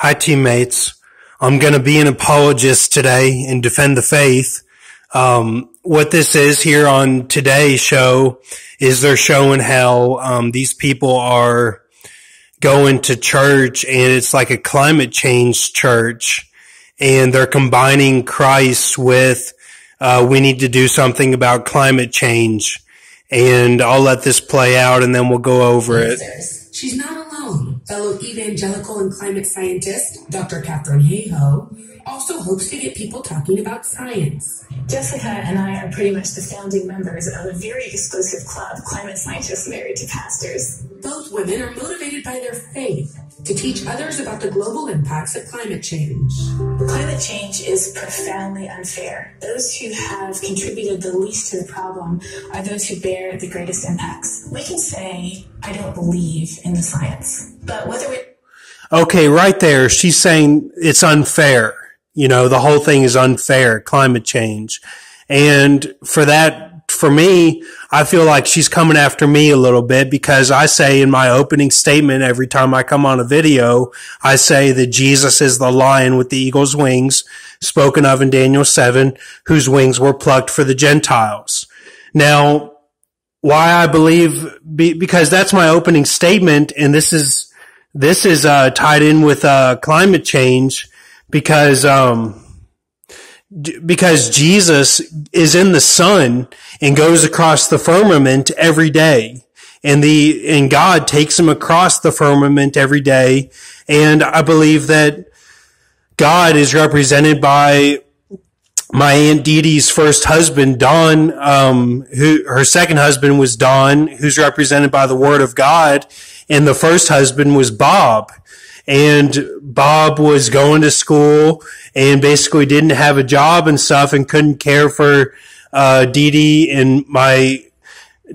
Hi, teammates. I'm going to be an apologist today and defend the faith. What this is here on today's show is they're showing how these people are going to church, and it's like a climate change church, and they're combining Christ with we need to do something about climate change. And I'll let this play out, and then we'll go over it. She's not alone. Fellow evangelical and climate scientist, Dr. Catherine Hayhoe, also hopes to get people talking about science. Jessica and I are pretty much the founding members of a very exclusive club, climate scientists married to pastors. Both women are motivated by their faith to teach others about the global impacts of climate change. Climate change is profoundly unfair. Those who have contributed the least to the problem are those who bear the greatest impacts. We can say, I don't believe in the science, but whether we... Okay, right there, she's saying it's unfair. You know, the whole thing is unfair, climate change. And for that, for me, I feel like she's coming after me a little bit, because I say in my opening statement every time I come on a video, I say that Jesus is the lion with the eagle's wings, spoken of in Daniel 7, whose wings were plucked for the Gentiles. Now, why I believe, because that's my opening statement, and this is tied in with climate change, because Jesus is in the sun and goes across the firmament every day, and God takes him across the firmament every day. And I believe that God is represented by my Aunt Dee Dee's first husband, Don, her second husband was Don, who's represented by the Word of God, and the first husband was Bob. And Bob was going to school and basically didn't have a job and stuff and couldn't care for Dee Dee and my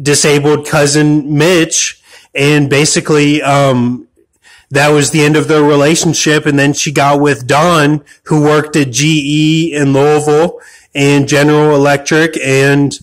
disabled cousin Mitch. And basically that was the end of their relationship. And then she got with Don, who worked at GE in Louisville and General Electric, and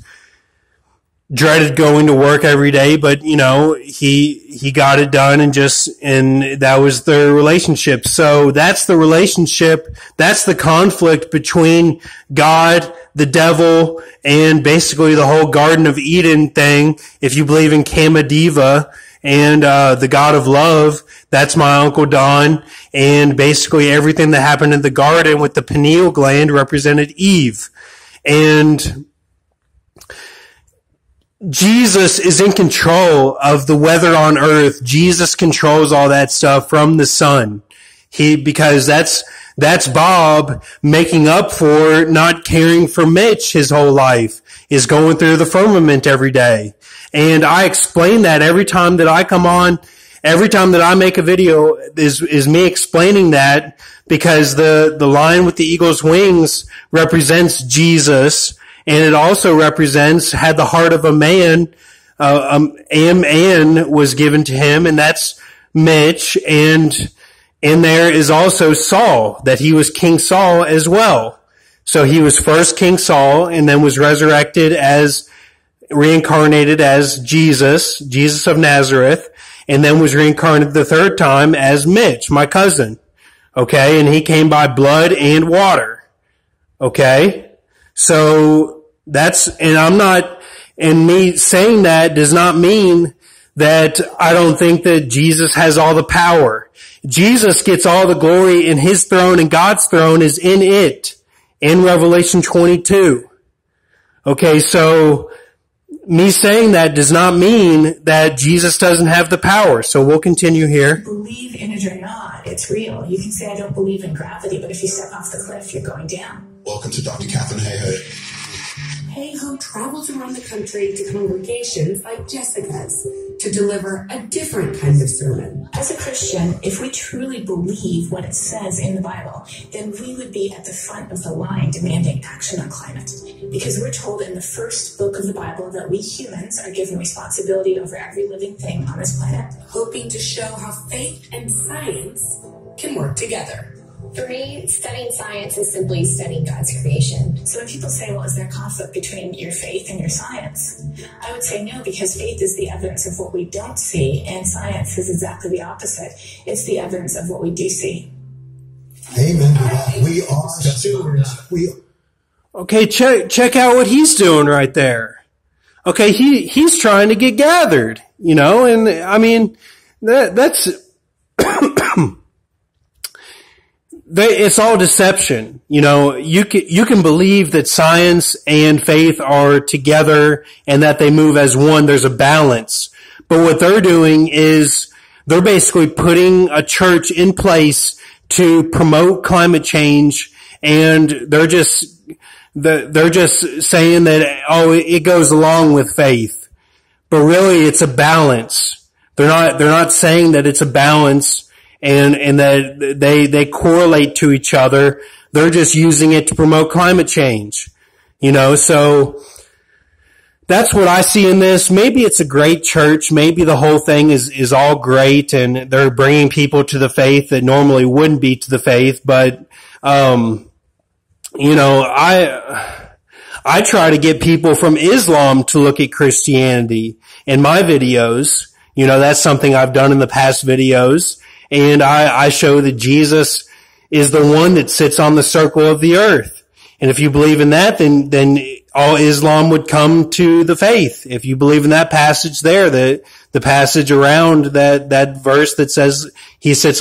dreaded going to work every day, but you know, he got it done, and that was their relationship. So that's the relationship, that's the conflict between God, the devil, and basically the whole Garden of Eden thing. If you believe in Kamadeva and the God of love, that's my Uncle Don, and basically everything that happened in the garden with the pineal gland represented Eve. And Jesus is in control of the weather on earth. Jesus controls all that stuff from the sun. Because that's Bob making up for not caring for Mitch his whole life, is going through the firmament every day. And I explain that every time that I come on, every time that I make a video is me explaining that, because the lion with the eagle's wings represents Jesus. And it also represents, had the heart of a man, man was given to him, and that's Mitch. And in there is also Saul, that he was King Saul as well. So he was first King Saul, and then was reincarnated as Jesus of Nazareth, and then was reincarnated the third time as Mitch, my cousin. Okay, and he came by blood and water. Okay? So and me saying that does not mean that I don't think that Jesus has all the power. Jesus gets all the glory, and his throne and God's throne is in it, in Revelation 22. Okay, so me saying that does not mean that Jesus doesn't have the power. So we'll continue here. Believe in it or not, it's real. You can say, I don't believe in gravity, but if you step off the cliff, you're going down. Welcome to Dr. Catherine Hayhoe. Hayhoe travels around the country to congregations like Jessica's to deliver a different kind of sermon. As a Christian, if we truly believe what it says in the Bible, then we would be at the front of the line demanding action on climate. Because we're told in the first book of the Bible that we humans are given responsibility over every living thing on this planet. Hoping to show how faith and science can work together. For me, studying science is simply studying God's creation. So when people say, well, is there conflict between your faith and your science? I would say no, because faith is the evidence of what we don't see, and science is exactly the opposite. It's the evidence of what we do see. Amen to that. We are stewards. Okay, check out what he's doing right there. Okay, he's trying to get gathered, and I mean, that's, it's all deception. You can believe that science and faith are together and that they move as one. There's a balance. But what they're doing is they're basically putting a church in place to promote climate change, and they're just saying that, it goes along with faith. But really it's a balance. They're not saying that it's a balance and that they correlate to each other. They're just using it to promote climate change. So that's what I see in this. Maybe it's a great church. Maybe the whole thing is all great and they're bringing people to the faith that normally wouldn't be to the faith. But, I try to get people from Islam to look at Christianity in my videos. That's something I've done in the past videos. And I show that Jesus is the one that sits on the circle of the earth. And if you believe in that, then all Islam would come to the faith. If you believe in that passage there, the passage around that verse that says he sits